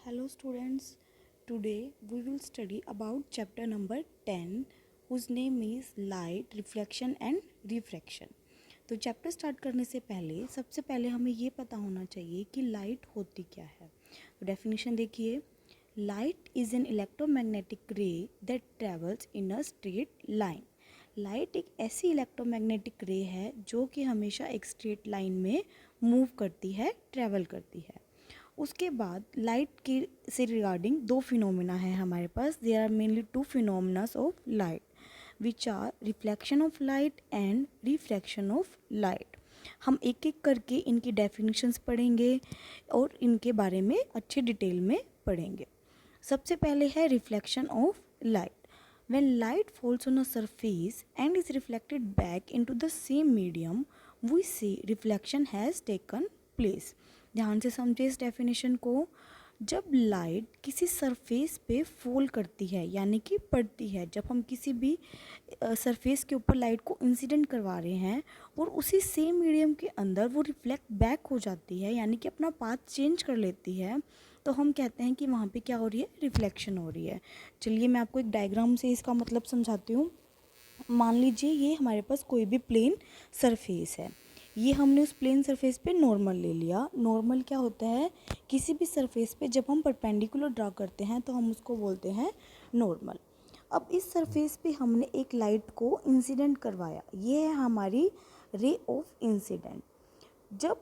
Hello students, today we will study about chapter number 10 whose name is light, reflection and refraction. तो chapter start करने से पहले सबसे पहले हमें ये पता होना चाहिए कि लाइट होती क्या है। तो डेफिनेशन देखिए, लाइट इज़ एन इलेक्ट्रोमैग्नेटिक रे that travels in a straight line. Light एक ऐसी इलेक्ट्रोमैग्नेटिक रे है जो कि हमेशा एक स्ट्रेट लाइन में मूव करती है, ट्रैवल करती है। उसके बाद लाइट की से रिगार्डिंग दो फिनोमिना है हमारे पास। There are mainly two phenomenas of light which are reflection of light and refraction of light. हम एक एक करके इनकी डेफिनेशंस पढ़ेंगे और इनके बारे में अच्छे डिटेल में पढ़ेंगे। सबसे पहले है reflection of light. When light falls on a surface and is reflected back into the same medium, we say reflection has taken place. ध्यान से समझे इस डेफिनेशन को। जब लाइट किसी सरफेस पे फॉल करती है यानी कि पड़ती है, जब हम किसी भी सरफेस के ऊपर लाइट को इंसिडेंट करवा रहे हैं और उसी सेम मीडियम के अंदर वो रिफ्लेक्ट बैक हो जाती है यानी कि अपना पाथ चेंज कर लेती है, तो हम कहते हैं कि वहाँ पे क्या हो रही है, रिफ्लेक्शन हो रही है। चलिए मैं आपको एक डायग्राम से इसका मतलब समझाती हूँ। मान लीजिए ये हमारे पास कोई भी प्लेन सरफेस है, ये हमने उस प्लेन सरफेस पे नॉर्मल ले लिया। नॉर्मल क्या होता है, किसी भी सरफेस पे जब हम परपेंडिकुलर ड्रा करते हैं तो हम उसको बोलते हैं नॉर्मल। अब इस सरफेस पे हमने एक लाइट को इंसिडेंट करवाया, ये है हमारी रे ऑफ इंसिडेंट। जब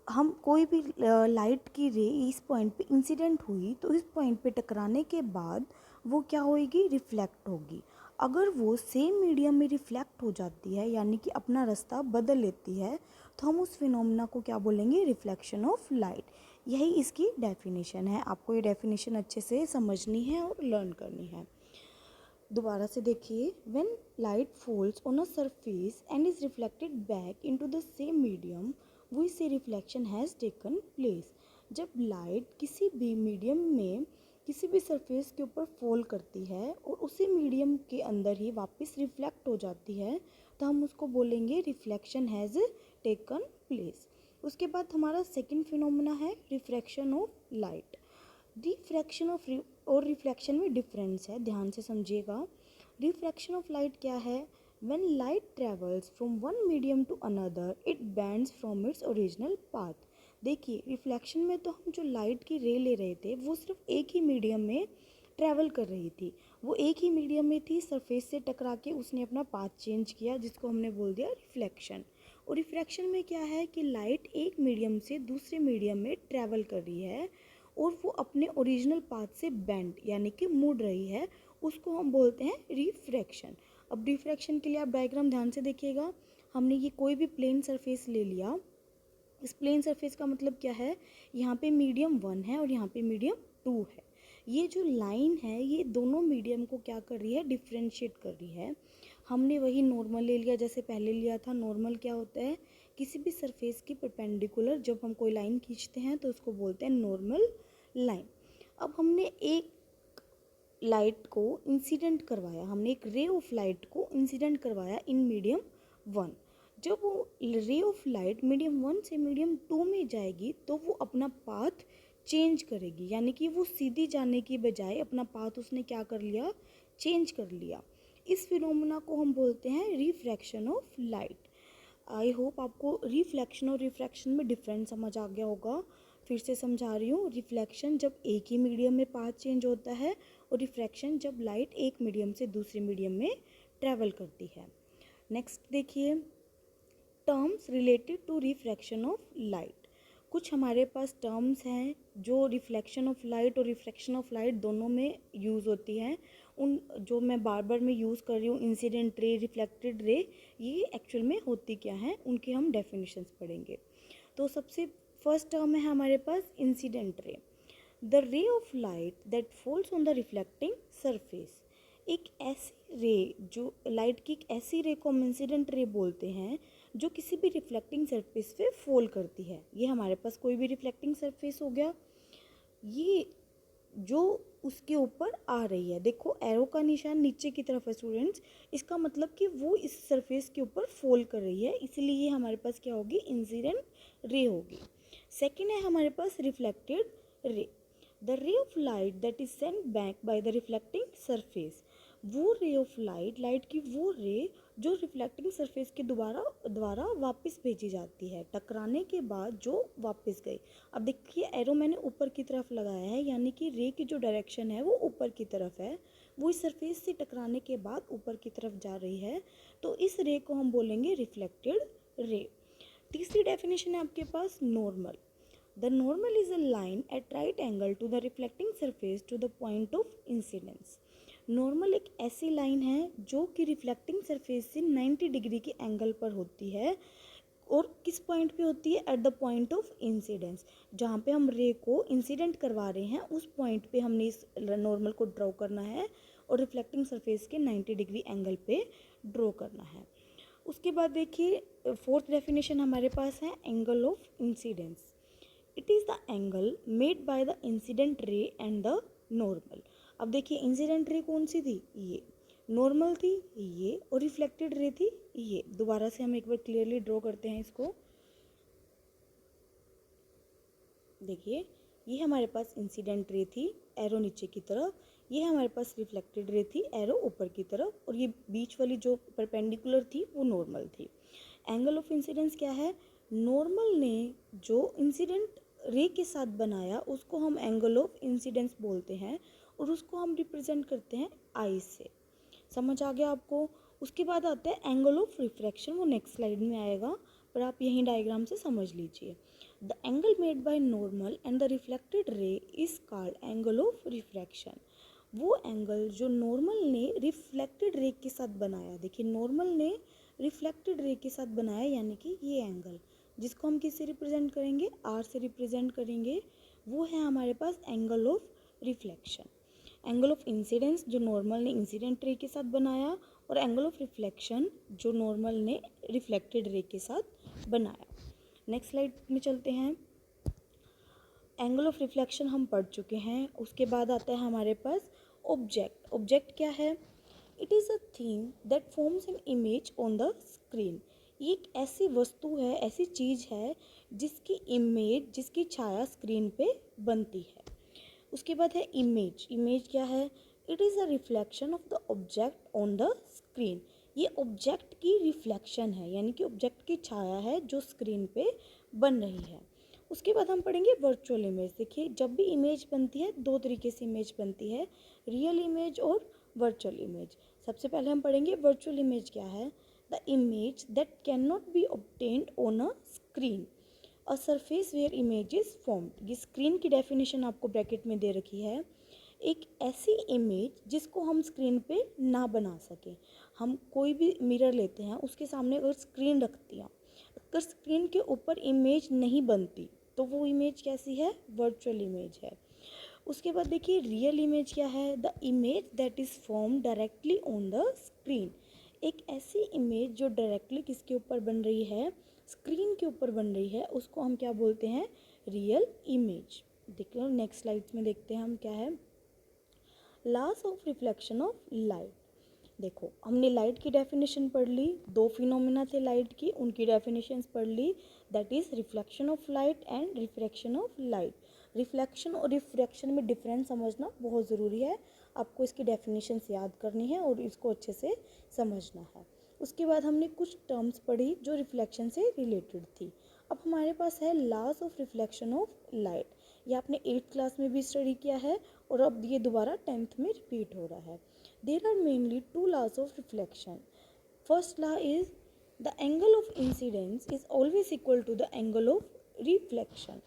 हम कोई भी लाइट की रे इस पॉइंट पे इंसिडेंट हुई तो इस पॉइंट पे टकराने के बाद वो क्या होएगी, रिफ्लेक्ट होगी। अगर वो सेम मीडियम में रिफ्लेक्ट हो जाती है यानी कि अपना रास्ता बदल लेती है तो हम उस फिनोमेना को क्या बोलेंगे, रिफ्लेक्शन ऑफ लाइट। यही इसकी डेफिनेशन है। आपको ये डेफिनेशन अच्छे से समझनी है और लर्न करनी है। दोबारा से देखिए, when light falls on a surface and is reflected back into the same medium we say reflection has taken place. जब लाइट किसी भी मीडियम में किसी भी सरफेस के ऊपर फॉल करती है और उसी मीडियम के अंदर ही वापस रिफ्लेक्ट हो जाती है तो हम उसको बोलेंगे रिफ्लेक्शन हैज़ टेकन प्लेस। उसके बाद हमारा सेकंड फिनोमेना है refraction of light. Refraction of और रिफ्लेक्शन में डिफरेंस है, ध्यान से समझिएगा। रिफ्रैक्शन ऑफ लाइट क्या है, when light travels from one medium to another it bends from its original path. देखिए रिफ्लेक्शन में तो हम जो लाइट की रे ले रहे थे वो सिर्फ एक ही मीडियम में ट्रैवल कर रही थी, वो एक ही मीडियम में थी, सरफेस से टकरा के उसने अपना पाथ चेंज किया जिसको हमने बोल दिया रिफ्लेक्शन। और रिफ्रैक्शन में क्या है कि लाइट एक मीडियम से दूसरे मीडियम में ट्रैवल कर रही है और वो अपने ओरिजिनल पाथ से बेंड यानी कि मुड़ रही है, उसको हम बोलते हैं रिफ्रैक्शन। अब रिफ्रैक्शन के लिए आप डायग्राम ध्यान से देखिएगा। हमने ये कोई भी प्लेन सरफेस ले लिया, इस प्लेन सरफेस का मतलब क्या है, यहाँ पे मीडियम 1 है और यहाँ पे मीडियम 2 है। ये जो लाइन है ये दोनों मीडियम को क्या कर रही है, डिफ्रेंशिएट कर रही है। हमने वही नॉर्मल ले लिया जैसे पहले लिया था। नॉर्मल क्या होता है, किसी भी सरफेस की परपेंडिकुलर जब हम कोई लाइन खींचते हैं तो उसको बोलते हैं नॉर्मल लाइन। अब हमने एक लाइट को इंसिडेंट करवाया, हमने एक रे ऑफ लाइट को इंसिडेंट करवाया इन मीडियम 1। जब वो रे ऑफ लाइट मीडियम 1 से मीडियम 2 में जाएगी तो वो अपना पाथ चेंज करेगी यानी कि वो सीधी जाने की बजाय अपना पाथ उसने क्या कर लिया, चेंज कर लिया। इस फिनोमेना को हम बोलते हैं refraction of light. I hope आपको रिफ्लेक्शन और रिफ्रैक्शन में डिफरेंस समझ आ गया होगा। फिर से समझा रही हूँ, रिफ्लेक्शन जब एक ही मीडियम में पाथ चेंज होता है और रिफ्रैक्शन जब लाइट एक मीडियम से दूसरे मीडियम में ट्रैवल करती है। नेक्स्ट देखिए, terms related to refraction of light. कुछ हमारे पास टर्म्स हैं जो रिफ्लेक्शन ऑफ लाइट और रिफ्रैक्शन ऑफ लाइट दोनों में यूज़ होती हैं। उन जो मैं बार बार में यूज़ कर रही हूँ, इंसिडेंट रे, रिफ्लेक्टेड रे, ये एक्चुअल में होती क्या हैं उनके हम डेफिनेशंस पढ़ेंगे। तो सबसे फर्स्ट टर्म है हमारे पास incident ray. The ray of light that falls on the reflecting surface. एक ऐसी रे, जो लाइट की एक ऐसी रे को हम इंसिडेंट रे बोलते हैं जो किसी भी रिफ्लेक्टिंग सरफेस पे फॉल करती है। ये हमारे पास कोई भी रिफ्लेक्टिंग सरफेस हो गया, ये जो उसके ऊपर आ रही है, देखो एरो का निशान नीचे की तरफ है स्टूडेंट्स, इसका मतलब कि वो इस सरफेस के ऊपर फॉल कर रही है, इसलिए ये हमारे पास क्या होगी, इंसिडेंट रे होगी। सेकेंड है हमारे पास reflected ray. The ray of light that is sent back by the reflecting surface, वो रे ऑफ लाइट, लाइट की वो रे जो रिफ्लेक्टिंग सरफेस के द्वारा वापस भेजी जाती है, टकराने के बाद जो वापस गई। अब देखिए एरो मैंने ऊपर की तरफ लगाया है, यानी कि रे की जो डायरेक्शन है वो ऊपर की तरफ है, वो इस सरफेस से टकराने के बाद ऊपर की तरफ जा रही है, तो इस रे को हम बोलेंगे रिफ्लेक्टेड रे। तीसरी डेफिनेशन है आपके पास normal. The normal is a line at right angle to the reflecting surface to the point of incidence. Normal एक ऐसी लाइन है जो कि रिफ्लेक्टिंग सरफेस से 90 डिग्री के एंगल पर होती है, और किस पॉइंट पे होती है? At the point of incidence, जहाँ पे हम रे को इंसिडेंट करवा रहे हैं उस पॉइंट पे हमने इस नॉर्मल को ड्रॉ करना है और रिफ्लेक्टिंग सरफेस के 90 डिग्री एंगल पे ड्रॉ करना है। उसके बाद देखिए फोर्थ डेफिनेशन हमारे पास है angle of incidence. It is the angle made by the incident ray and the normal. अब देखिए इंसिडेंट रे कौन सी थी? ये। नॉर्मल थी ये, और रिफ्लेक्टेड रे थी ये। दोबारा से हम एक बार क्लियरली ड्रॉ करते हैं इसको। देखिए ये हमारे पास इंसिडेंट रे थी, एरो नीचे की तरफ, ये हमारे पास रिफ्लेक्टेड रे थी, एरो ऊपर की तरफ, और ये बीच वाली जो परपेंडिकुलर थी वो नॉर्मल थी। एंगल ऑफ इंसिडेंस क्या है? नॉर्मल ने जो इंसिडेंट रे के साथ बनाया उसको हम एंगल ऑफ इंसिडेंस बोलते हैं, और उसको हम रिप्रेजेंट करते हैं आई से। समझ आ गया आपको? उसके बाद आता है एंगल ऑफ रिफ्रैक्शन, वो नेक्स्ट स्लाइड में आएगा, पर आप यहीं डायग्राम से समझ लीजिए। The angle made by normal and the reflected रे is called angle of refraction. वो एंगल जो नॉर्मल ने रिफ्लेक्टेड रे के साथ बनाया, देखिए नॉर्मल ने रिफ्लेक्टेड रे के साथ बनाया, यानी कि ये एंगल जिसको हम किससे रिप्रेजेंट करेंगे? आर से रिप्रेजेंट करेंगे, वो है हमारे पास angle of reflection. Angle of incidence जो नॉर्मल ने इंसिडेंट रे के साथ बनाया, और एंगल ऑफ रिफ्लेक्शन जो नॉर्मल ने रिफ्लेक्टेड रे के साथ बनाया। नेक्स्ट स्लाइड में चलते हैं। एंगल ऑफ रिफ्लेक्शन हम पढ़ चुके हैं। उसके बाद आता है हमारे पास ऑब्जेक्ट। ऑब्जेक्ट क्या है? It is a thing that forms an image on the screen. ये एक ऐसी वस्तु है, ऐसी चीज़ है जिसकी इमेज, जिसकी छाया स्क्रीन पे बनती है। उसके बाद है इमेज। इमेज क्या है? It is a reflection of the object on the screen. ये ऑब्जेक्ट की रिफ्लेक्शन है, यानी कि ऑब्जेक्ट की छाया है जो स्क्रीन पे बन रही है। उसके बाद हम पढ़ेंगे वर्चुअल इमेज। देखिए जब भी इमेज बनती है दो तरीके से इमेज बनती है, रियल इमेज और वर्चुअल इमेज। सबसे पहले हम पढ़ेंगे वर्चुअल इमेज क्या है। The image that can not be obtained on a screen, a surface where image is formed. ये स्क्रीन की डेफिनेशन आपको ब्रैकेट में दे रखी है। एक ऐसी इमेज जिसको हम स्क्रीन पे ना बना सकें। हम कोई भी मिरर लेते हैं, उसके सामने अगर स्क्रीन रखती हैं, अगर स्क्रीन के ऊपर इमेज नहीं बनती तो वो इमेज कैसी है? वर्चुअल इमेज है। उसके बाद देखिए रियल इमेज क्या है। The image that is form directly on the screen. एक ऐसी इमेज जो डायरेक्टली किसके ऊपर बन रही है? स्क्रीन के ऊपर बन रही है, उसको हम क्या बोलते हैं? Real image. देखो नेक्स्ट स्लाइड्स में देखते हैं हम क्या है। Loss of reflection of light. देखो हमने लाइट की डेफिनेशन पढ़ ली, दो फिनोमिना थे लाइट की, उनकी डेफिनेशंस पढ़ ली, that is reflection of light and refraction of light. Reflection और रिफ्रैक्शन में डिफरेंस समझना बहुत ज़रूरी है, आपको इसकी डेफिनेशंस याद करनी है और इसको अच्छे से समझना है। उसके बाद हमने कुछ टर्म्स पढ़ी जो रिफ्लेक्शन से रिलेटेड थी। अब हमारे पास है loss of reflection of light. ये आपने 8th क्लास में भी स्टडी किया है और अब ये दोबारा 10th में रिपीट हो रहा है। There are mainly two laws of reflection. First law is the angle of incidence is always equal to the angle of reflection.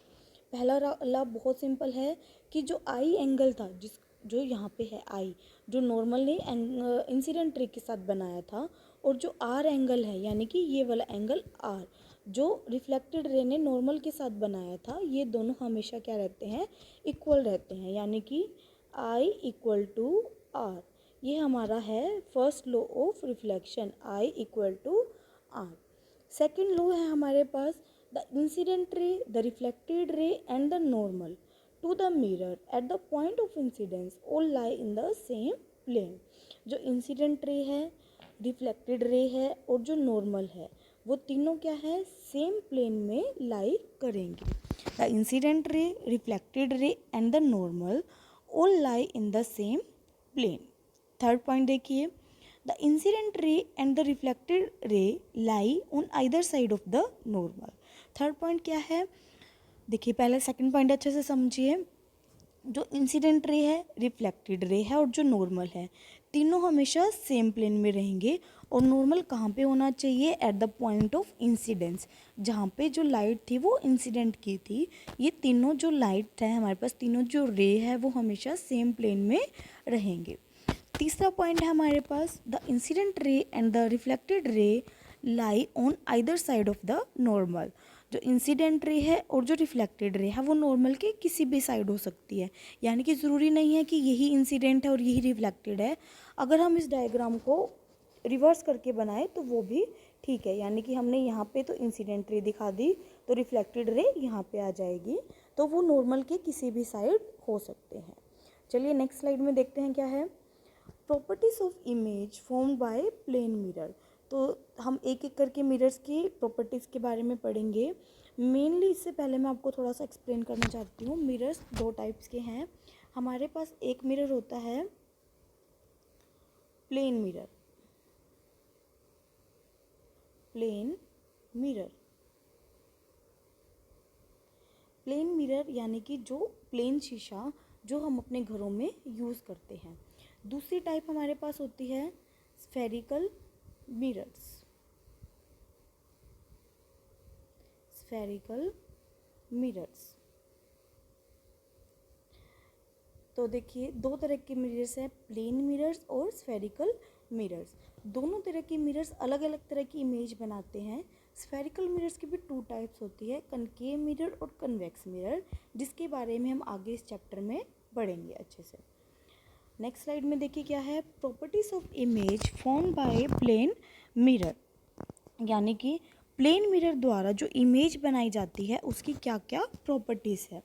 पहला लॉ बहुत सिंपल है कि जो आई एंगल था, जिस जो यहाँ पे है आई, जो नॉर्मल ने इंसिडेंट रे के साथ बनाया था, और जो आर एंगल है यानी कि ये वाला एंगल आर जो रिफ्लेक्टेड रे ने नॉर्मल के साथ बनाया था, ये दोनों हमेशा क्या रहते हैं? इक्वल रहते हैं, यानी कि आई इक्वल टू आर। ये हमारा है first law of reflection, i equal to r. Second law है हमारे पास the incident ray, the reflected ray and the normal to the mirror at the point of incidence all lie in the same plane. जो incident ray है, reflected ray है और जो normal है, वो तीनों क्या है? सेम प्लेन में लाई करेंगे। The incident ray, reflected ray and the normal all lie in the same plane. Third point देखिए, the incident ray and the reflected ray lie on either side of the normal. Third point क्या है, देखिए पहले second point अच्छे से समझिए। जो incident ray है, रिफ्लेक्टेड रे है और जो नॉर्मल है, तीनों हमेशा सेम प्लेन में रहेंगे। और नॉर्मल कहाँ पे होना चाहिए, eight the point of incidence, जहाँ पे जो लाइट थी वो इंसिडेंट की थी। ये तीनों जो लाइट है हमारे पास, तीनों जो रे है वो हमेशा सेम प्लेन में रहेंगे। तीसरा पॉइंट है हमारे पास, the incident ray and the reflected ray lie on either side of the normal. जो इंसिडेंट रे है और जो रिफ्लेक्टेड रे है वो नॉर्मल के किसी भी साइड हो सकती है, यानी कि ज़रूरी नहीं है कि यही इंसिडेंट है और यही रिफ्लेक्टेड है। अगर हम इस डायग्राम को रिवर्स करके बनाए तो वो भी ठीक है, यानी कि हमने यहाँ पे तो इंसिडेंट रे दिखा दी तो रिफ्लेक्टेड रे यहाँ पे आ जाएगी, तो वो नॉर्मल के किसी भी साइड हो सकते हैं। चलिए नेक्स्ट स्लाइड में देखते हैं क्या है। Properties of image formed by plane mirror. तो हम एक एक करके मिरर्स की प्रॉपर्टीज़ के बारे में पढ़ेंगे। मेनली इससे पहले मैं आपको थोड़ा सा एक्सप्लेन करना चाहती हूँ। मिरर्स दो टाइप्स के हैं हमारे पास। एक मिरर होता है plane mirror, plane mirror, plane mirror यानी कि जो प्लेन शीशा जो हम अपने घरों में यूज़ करते हैं। दूसरी टाइप हमारे पास होती है स्फेरिकल मिरर्स, स्फेरिकल मिरर्स। तो देखिए दो तरह के मिरर्स हैं, प्लेन मिरर्स और स्फेरिकल मिरर्स। दोनों तरह के मिरर्स अलग अलग तरह की इमेज बनाते हैं। स्फेरिकल मिरर्स की भी टू टाइप्स होती है, कनकेव मिरर और कन्वेक्स मिरर, जिसके बारे में हम आगे इस चैप्टर में पढ़ेंगे अच्छे से। नेक्स्ट स्लाइड में देखिए क्या है, properties of image formed by plane mirror, यानी कि प्लेन मिरर द्वारा जो इमेज बनाई जाती है उसकी क्या क्या प्रॉपर्टीज़ है।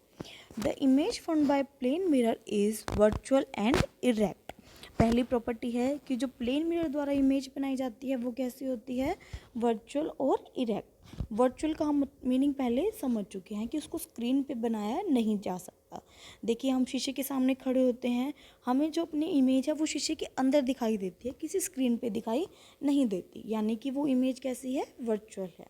The image formed by plane mirror is virtual and erect. पहली प्रॉपर्टी है कि जो प्लेन मिरर द्वारा इमेज बनाई जाती है वो कैसी होती है, वर्चुअल और इरेक्ट। वर्चुअल का हम मीनिंग पहले समझ चुके हैं कि उसको स्क्रीन पे बनाया नहीं जा सकता। देखिए हम शीशे के सामने खड़े होते हैं, हमें जो अपनी इमेज है वो शीशे के अंदर दिखाई देती है, किसी स्क्रीन पे दिखाई नहीं देती, यानी कि वो इमेज कैसी है, वर्चुअल है।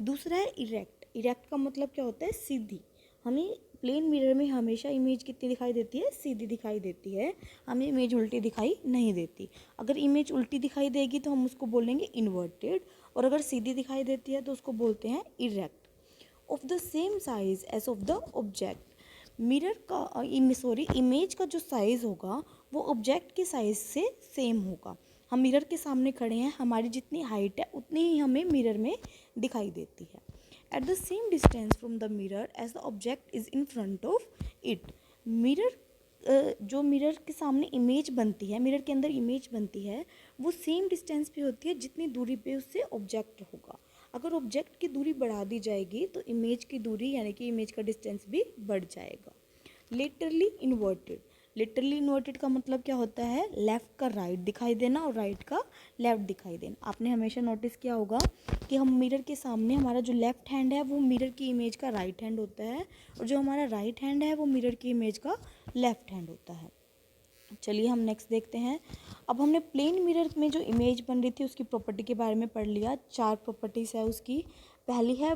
दूसरा है इरेक्ट। इरेक्ट का मतलब क्या होता है, सीधी। हमें प्लेन मिरर में हमेशा इमेज कितनी दिखाई देती है, सीधी दिखाई देती है, हमें इमेज उल्टी दिखाई नहीं देती। अगर इमेज उल्टी दिखाई देगी तो हम उसको बोलेंगे इन्वर्टेड, और अगर सीधी दिखाई देती है तो उसको बोलते हैं erect. Of the same size as of the object. Mirror का इमेज का जो साइज़ होगा वो ऑब्जेक्ट के साइज़ से सेम होगा। हम मिरर के सामने खड़े हैं, हमारी जितनी हाइट है उतनी ही हमें मिरर में दिखाई देती है। At the same distance from the mirror as the object is in front of it. Mirror जो मिरर के सामने इमेज बनती है, मिरर के अंदर इमेज बनती है, वो सेम डिस्टेंस पे होती है जितनी दूरी पे उससे ऑब्जेक्ट होगा। अगर ऑब्जेक्ट की दूरी बढ़ा दी जाएगी तो इमेज की दूरी यानी कि इमेज का डिस्टेंस भी बढ़ जाएगा। Laterally inverted. लिटरली इन्वर्टेड का मतलब क्या होता है, लेफ़्ट का राइट दिखाई देना और राइट का लेफ़्ट दिखाई देना। आपने हमेशा नोटिस किया होगा कि हम मिरर के सामने, हमारा जो लेफ़्ट हैंड है वो मिरर की इमेज का राइट हैंड होता है, और जो हमारा राइट हैंड है वो मिरर की इमेज का लेफ़्ट हैंड होता है। चलिए हम नेक्स्ट देखते हैं। अब हमने प्लेन मिरर में जो इमेज बन रही थी उसकी प्रॉपर्टी के बारे में पढ़ लिया। चार प्रॉपर्टीज़ है उसकी। पहली है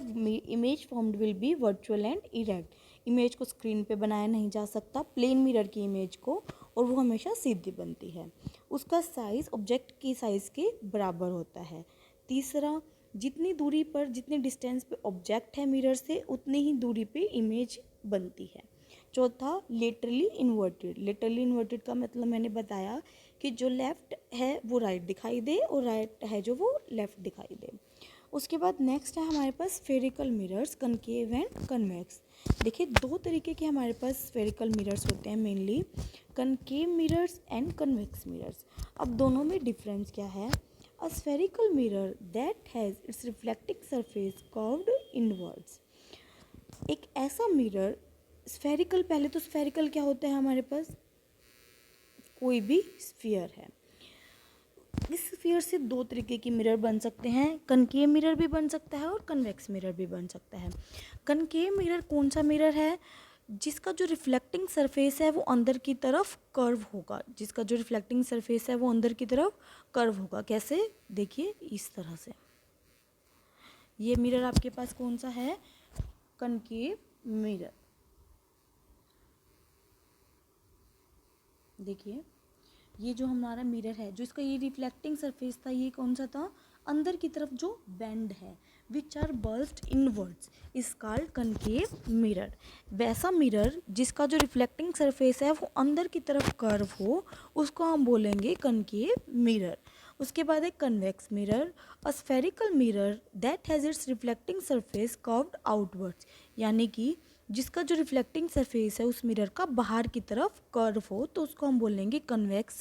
image formed will be virtual and erect. Image को स्क्रीन पे बनाया नहीं जा सकता, प्लेन मिरर की इमेज को, और वो हमेशा सीधी बनती है। उसका साइज़ ऑब्जेक्ट की साइज़ के बराबर होता है। तीसरा, जितनी दूरी पर, जितने डिस्टेंस पे ऑब्जेक्ट है मिरर से उतनी ही दूरी पे इमेज बनती है। चौथा, लेटरली इन्वर्टेड। लेटरली इन्वर्टेड का मतलब मैंने बताया कि जो लेफ़्ट है वो राइट दिखाई दे और राइट है जो वो लेफ़्ट दिखाई दे। उसके बाद नेक्स्ट है हमारे पास spherical mirrors, concave and convex. देखिए दो तरीके के हमारे पास स्फेरिकल मिरर्स होते हैं mainly, concave mirrors and convex mirrors. अब दोनों में डिफरेंस क्या है। A spherical mirror that has its reflecting surface curved inwards. एक ऐसा मिरर स्फेरिकल, पहले तो स्फेरिकल क्या होता है हमारे पास, कोई भी स्फीयर है, इस स्फीयर से दो तरीके की मिरर बन सकते हैं, कनकेव मिरर भी बन सकता है और कन्वेक्स मिरर भी बन सकता है। कनकेव मिरर कौन सा मिरर है? जिसका जो रिफ्लेक्टिंग सरफेस है वो अंदर की तरफ कर्व होगा, जिसका जो रिफ्लेक्टिंग सरफेस है वो अंदर की तरफ कर्व होगा। कैसे? देखिए इस तरह से। ये मिरर आपके पास कौन सा है? Concave mirror. देखिए ये जो हमारा मिरर है, जो इसका ये रिफ्लेक्टिंग सरफेस था, ये कौन सा था? अंदर की तरफ जो बेंड है, which are burst inwards, is called concave mirror. वैसा मिरर जिसका जो रिफ्लेक्टिंग सरफेस है वो अंदर की तरफ कर्व हो, उसको हम बोलेंगे कनकेव मिरर। उसके बाद है convex mirror, a spherical mirror that has its reflecting surface curved outwards, यानी कि जिसका जो रिफ्लेक्टिंग सरफेस है उस मिरर का बाहर की तरफ कर्व हो, तो उसको हम बोलेंगे कन्वेक्स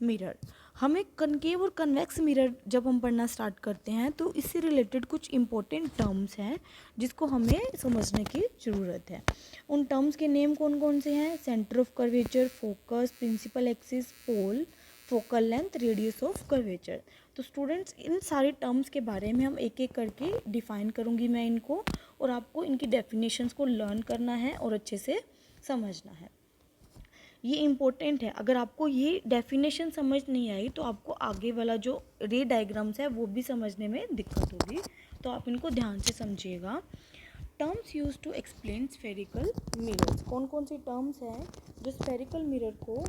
मिरर। हमें कनकेव और कन्वेक्स मिरर जब हम पढ़ना स्टार्ट करते हैं तो इससे रिलेटेड कुछ इंपॉर्टेंट टर्म्स हैं जिसको हमें समझने की ज़रूरत है। उन टर्म्स के नेम कौन कौन से हैं? Centre of curvature, focus, principal axis, pole, focal length, radius of curvature. तो स्टूडेंट्स इन सारे टर्म्स के बारे में हम एक एक करके डिफाइन करूँगी मैं इनको, और आपको इनकी डेफिनेशंस को लर्न करना है और अच्छे से समझना है। ये इम्पोर्टेंट है, अगर आपको ये डेफिनेशन समझ नहीं आई तो आपको आगे वाला जो रे डायग्राम्स है वो भी समझने में दिक्कत होगी, तो आप इनको ध्यान से समझिएगा। Terms use to explain spherical mirrors, कौन कौन सी टर्म्स हैं जो स्फेरिकल मिरर को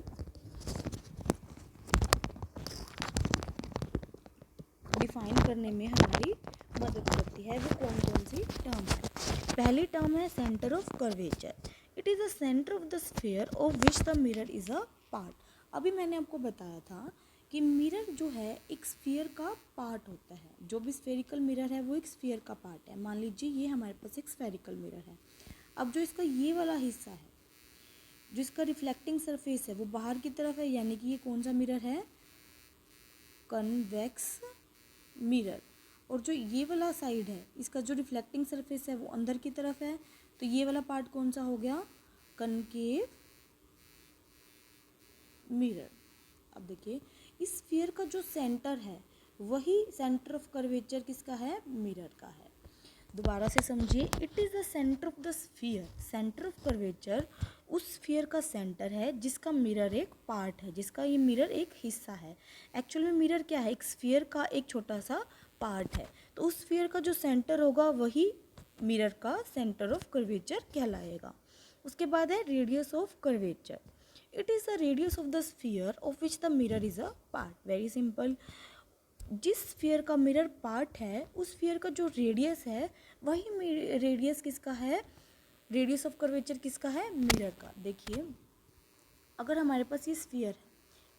डिफाइन करने में हमारी मदद करती है, वो कौन कौन सी टर्म है? पहली टर्म है centre of curvature. It is the centre of the sphere of which the mirror is a part. अभी मैंने आपको बताया था कि मिरर जो है एक स्फीयर का पार्ट होता है। जो भी स्फेरिकल मिरर है वो एक स्फीयर का पार्ट है। मान लीजिए ये हमारे पास एक स्फेरिकल मिरर है। अब जो इसका ये वाला हिस्सा है, जो इसका रिफ्लेक्टिंग सरफेस है वो बाहर की तरफ है, यानी कि ये कौन सा मिरर है? Convex mirror. और जो ये वाला साइड है, इसका जो रिफ्लेक्टिंग सरफेस है वो अंदर की तरफ है, तो ये वाला पार्ट कौन सा हो गया? Concave mirror. अब देखिए इस स्फीयर का जो सेंटर है वही सेंटर ऑफ कर्वेचर किसका है? मिरर का है। दोबारा से समझिए, it is the centre of the sphere. Centre of curvature उस स्फीयर का सेंटर है जिसका मिरर एक पार्ट है, जिसका ये मिरर एक हिस्सा है। एक्चुअल में मिरर क्या है? एक स्फीयर का एक छोटा सा पार्ट है। तो उस स्फीयर का जो सेंटर होगा वही मिरर का सेंटर ऑफ कर्वेचर कहलाएगा। उसके बाद है radius of curvature. It is the radius of the sphere of which the mirror is a part. Very simple, जिस स्फीयर का मिरर पार्ट है उस स्फीयर का जो रेडियस है वही रेडियस किसका है? रेडियस ऑफ कर्वेचर किसका है? मिरर का। देखिए अगर हमारे पास ये स्फीयर है,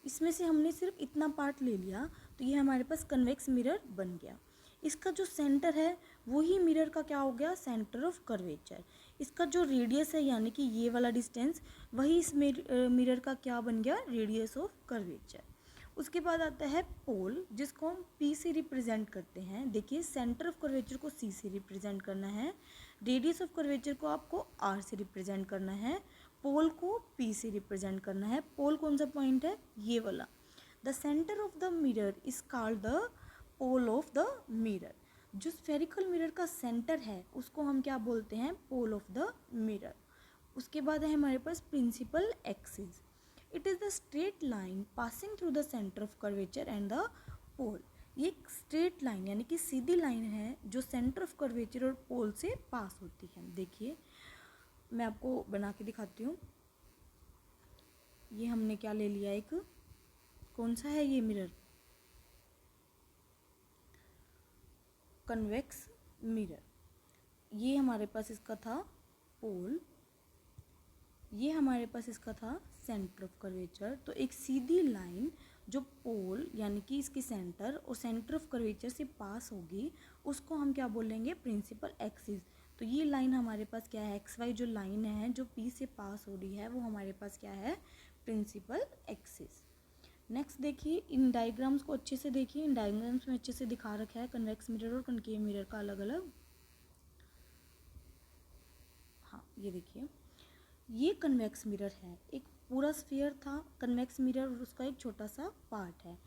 इसमें से हमने सिर्फ इतना पार्ट ले लिया तो ये हमारे पास कन्वेक्स मिरर बन गया। इसका जो सेंटर है वही मिरर का क्या हो गया? Centre of curvature. इसका जो रेडियस है यानी कि ये वाला डिस्टेंस, वही इस मिरर का क्या बन गया? Radius of curvature. उसके बाद आता है पोल, जिसको हम P से रिप्रेजेंट करते हैं। देखिए सेंटर ऑफ कर्वेचर को C से रिप्रेजेंट करना है, रेडियस ऑफ कर्वेचर को आपको R से रिप्रेजेंट करना है, पोल को P से रिप्रेजेंट करना है। पोल कौन सा पॉइंट है? ये वाला। The centre of the mirror is called the pole of the mirror. जो स्फेरिकल मिरर का सेंटर है उसको हम क्या बोलते हैं? Pole of the mirror. उसके बाद है हमारे पास principal axis. It is the straight line passing through the centre of curvature and the pole. ये एक स्ट्रेट लाइन यानी कि सीधी लाइन है जो सेंटर ऑफ कर्वेचर और पोल से पास होती है। देखिए मैं आपको बना के दिखाती हूँ। ये हमने क्या ले लिया? एक कौन सा है ये मिरर? Convex mirror. ये हमारे पास इसका था पोल, ये हमारे पास इसका था सेंटर ऑफ कर्वेचर। तो एक सीधी लाइन जो पोल यानी कि इसकी सेंटर और सेंटर ऑफ कर्वेचर से पास होगी उसको हम क्या बोलेंगे? Principal axis. तो ये लाइन हमारे पास क्या है? एक्स वाई जो लाइन है जो P से पास हो रही है वो हमारे पास क्या है? Principal axis. नेक्स्ट देखिए, इन डायग्राम्स को अच्छे से देखिए। इन डायग्राम्स में अच्छे से दिखा रखा है कन्वेक्स मिरर और कनकेव मिरर का अलग अलग। हाँ ये देखिए, ये कन्वेक्स मिरर है। एक पूरा स्फीयर था कन्वेक्स मिरर और उसका एक छोटा सा पार्ट है।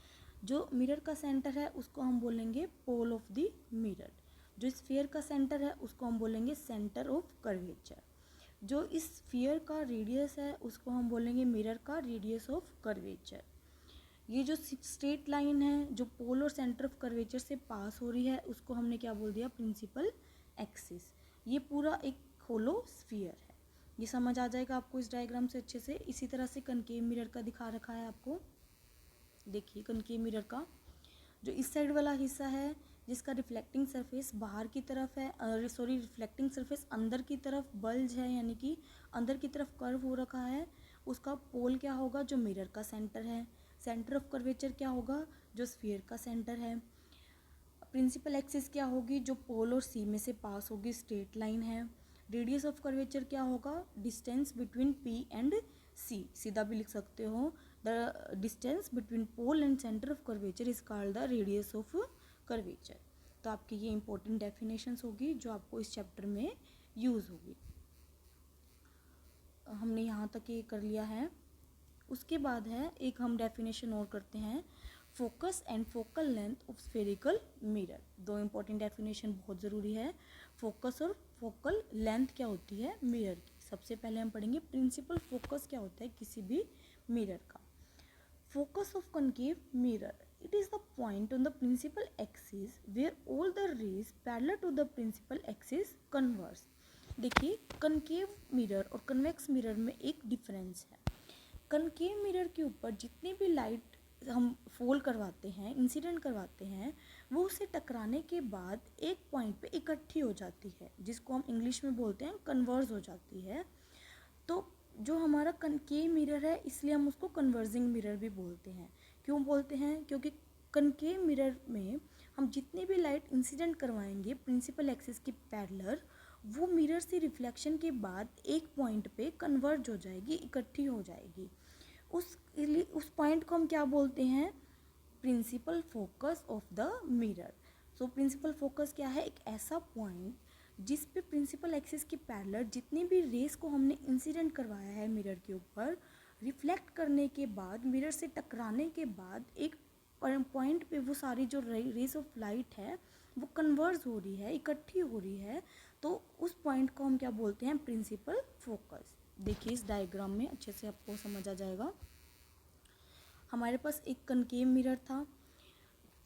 जो मिरर का सेंटर है उसको हम बोलेंगे पोल ऑफ द मिरर। जो स्फीयर का सेंटर है उसको हम बोलेंगे सेंटर ऑफ कर्वेचर। जो इस स्फीयर का रेडियस है उसको हम बोलेंगे मिरर का रेडियस ऑफ कर्वेचर। ये जो स्ट्रेट लाइन है जो पोल और सेंटर ऑफ कर्वेचर से पास हो रही है उसको हमने क्या बोल दिया, प्रिंसिपल एक्सिस। ये पूरा एक होलो स्फीयर है। ये समझ आ जाएगा आपको इस डायग्राम से अच्छे से। इसी तरह से कनकेव मिरर का दिखा रखा है आपको। देखिए कनकेव मिरर का जो इस साइड वाला हिस्सा है जिसका रिफ्लेक्टिंग सरफेस बाहर की तरफ है, रिफ्लेक्टिंग सरफेस अंदर की तरफ बल्ज है, यानी कि अंदर की तरफ कर्व हो रखा है, उसका पोल क्या होगा, जो मिरर का सेंटर है। सेंटर ऑफ कर्वेचर क्या होगा, जो स्फीयर का सेंटर है। प्रिंसिपल एक्सिस क्या होगी, जो पोल और सी में से पास होगी, स्ट्रेट लाइन है। रेडियस ऑफ कर्वेचर क्या होगा, distance between P and C, सीधा भी लिख सकते हो। The distance between pole and centre of curvature is called the radius of curvature. तो आपकी ये इंपॉर्टेंट डेफिनेशंस होगी जो आपको इस चैप्टर में यूज़ होगी। हमने यहाँ तक ये कर लिया है। उसके बाद है एक हम डेफिनेशन और करते हैं, focus and focal length of spherical mirror. दो इंपॉर्टेंट डेफिनेशन बहुत ज़रूरी है, फोकस और फोकल लेंथ क्या होती है मिरर की। सबसे पहले हम पढ़ेंगे प्रिंसिपल फोकस क्या होता है किसी भी मिरर का। Focus of concave mirror. It is the point on the principal axis where all the rays parallel to the principal axis converge. देखिए कनकेव मिरर और कन्वेक्स मिरर में एक डिफरेंस है। कनकेव मिरर के ऊपर जितनी भी लाइट हम फॉल करवाते हैं, इंसिडेंट करवाते हैं, वो उसे टकराने के बाद एक पॉइंट पे इकट्ठी हो जाती है, जिसको हम इंग्लिश में बोलते हैं कन्वर्ज हो जाती है। तो जो हमारा कनकेव मिरर है इसलिए हम उसको कन्वर्जिंग मिरर भी बोलते हैं। क्यों बोलते हैं, क्योंकि कनकेव मिरर में हम जितनी भी लाइट इंसिडेंट करवाएंगे प्रिंसिपल एक्सिस के पैरेलल, वो मिरर से रिफ्लेक्शन के बाद एक पॉइंट पे कन्वर्ज हो जाएगी, इकट्ठी हो जाएगी। उस पॉइंट को हम क्या बोलते हैं, principal focus of the mirror. So principal focus क्या है, एक ऐसा पॉइंट जिस पे प्रिंसिपल एक्सिस के पैरेलल जितनी भी रेस को हमने इंसिडेंट करवाया है मिरर के ऊपर, रिफ्लेक्ट करने के बाद, मिरर से टकराने के बाद एक पॉइंट पे वो सारी जो रेस ऑफ लाइट है वो कन्वर्ज हो रही है, इकट्ठी हो रही है, तो उस पॉइंट को हम क्या बोलते हैं, प्रिंसिपल फोकस। देखिए इस डायग्राम में अच्छे से आपको समझ आ जाएगा। हमारे पास एक कनकेव मिरर था,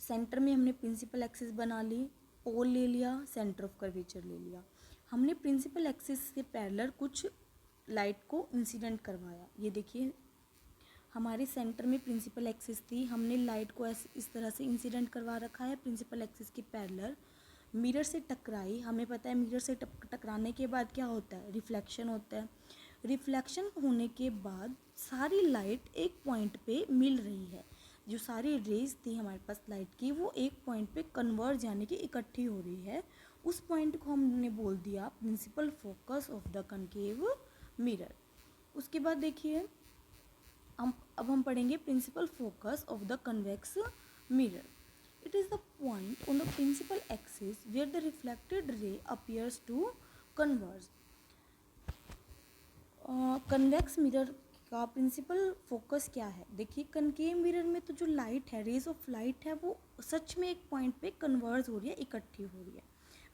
सेंटर में हमने प्रिंसिपल एक्सिस बना ली, पोल ले लिया, सेंटर ऑफ कर्वेचर ले लिया। हमने प्रिंसिपल एक्सिस से पैरेलल कुछ लाइट को इंसिडेंट करवाया। ये देखिए हमारे सेंटर में प्रिंसिपल एक्सिस थी, हमने लाइट को इस तरह से इंसिडेंट करवा रखा है प्रिंसिपल एक्सिस के पैरेलल। मिरर से टकराई, हमें पता है मिरर से टकराने के बाद क्या होता है, रिफ्लेक्शन होता है। रिफ्लेक्शन होने के बाद सारी लाइट एक पॉइंट पे मिल रही है, जो सारी रेज थी हमारे पास लाइट की वो एक पॉइंट पे कन्वर्ज यानी कि इकट्ठी हो रही है। उस पॉइंट को हमने बोल दिया principal focus of the concave mirror. उसके बाद देखिए अब हम पढ़ेंगे principal focus of the convex mirror. It is the point on the principal axis where the reflected ray appears to converge. Convex mirror का प्रिंसिपल फोकस क्या है, देखिए कनकेव मिरर में तो जो लाइट है, रेज ऑफ लाइट है, वो सच में एक पॉइंट पे कन्वर्ज हो रही है, इकट्ठी हो रही है।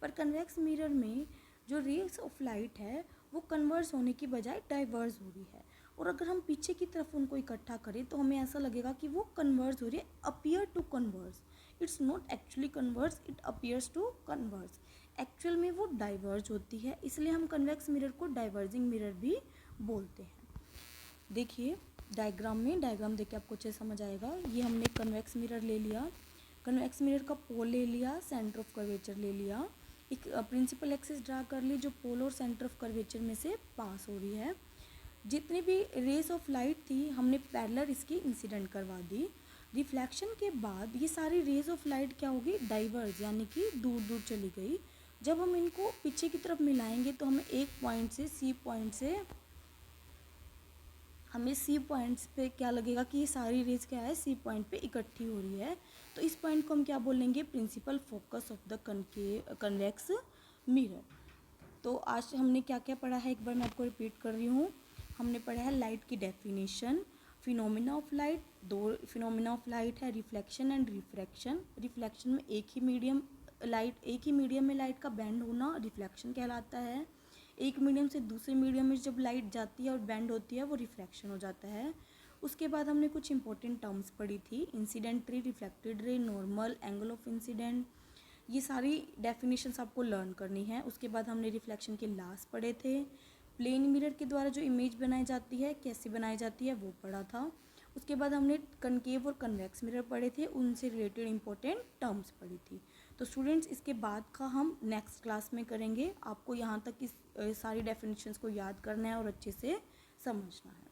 पर कन्वेक्स मिरर में जो रेज ऑफ लाइट है वो कन्वर्ज होने की बजाय डाइवर्ज हो रही है। और अगर हम पीछे की तरफ उनको इकट्ठा करें तो हमें ऐसा लगेगा कि वो कन्वर्ज हो रही है, appear to converge. It's not actually converge, it appears to converge. Actual में वो डाइवर्ज होती है, इसलिए हम कन्वेक्स मिरर को डाइवर्जिंग मिरर भी बोलते हैं। देखिए डायग्राम देख के आपको अच्छे समझ आएगा। ये हमने कन्वेक्स मिरर ले लिया, कन्वेक्स मिरर का पोल ले लिया, सेंटर ऑफ कर्वेचर ले लिया, एक प्रिंसिपल एक्सिस ड्रा कर ली जो पोल और सेंटर ऑफ कर्वेचर में से पास हो रही है। जितनी भी रेस ऑफ लाइट थी हमने पैरेलल इसकी इंसिडेंट करवा दी। रिफ्लेक्शन के बाद ये सारी रेज ऑफ लाइट क्या होगी, डाइवर्ज यानी कि दूर दूर चली गई। जब हम इनको पीछे की तरफ मिलाएंगे तो हमें एक पॉइंट से सी पॉइंट्स पे क्या लगेगा कि ये सारी रेज क्या है, सी पॉइंट पे इकट्ठी हो रही है। तो इस पॉइंट को हम क्या बोलेंगे, principal focus of the convex mirror. तो आज हमने क्या क्या पढ़ा है, एक बार मैं आपको रिपीट कर रही हूँ। हमने पढ़ा है लाइट की डेफिनेशन, फिनोमिना ऑफ लाइट, दो फिनोमिना ऑफ लाइट है, रिफ्लेक्शन एंड रिफ्रैक्शन। रिफ्लेक्शन में एक ही मीडियम में लाइट का बेंड होना रिफ्लेक्शन कहलाता है। एक मीडियम से दूसरे मीडियम में जब लाइट जाती है और बेंड होती है वो रिफ्रैक्शन हो जाता है। उसके बाद हमने कुछ इंपॉर्टेंट टर्म्स पढ़ी थी, इंसिडेंट रे, रिफ्लेक्टेड रे, नॉर्मल, एंगल ऑफ इंसिडेंट, ये सारी डेफिनेशंस आपको लर्न करनी है। उसके बाद हमने रिफ्लेक्शन के लॉस पढ़े थे, प्लेन मिरर के द्वारा जो इमेज बनाई जाती है कैसे बनाई जाती है वो पढ़ा था। उसके बाद हमने कनकेव और कन्वेक्स मिरर पढ़े थे, उनसे रिलेटेड इंपॉर्टेंट टर्म्स पढ़ी थी। तो स्टूडेंट्स इसके बाद का हम नेक्स्ट क्लास में करेंगे। आपको यहाँ तक इस सारी डेफिनेशंस को याद करना है और अच्छे से समझना है।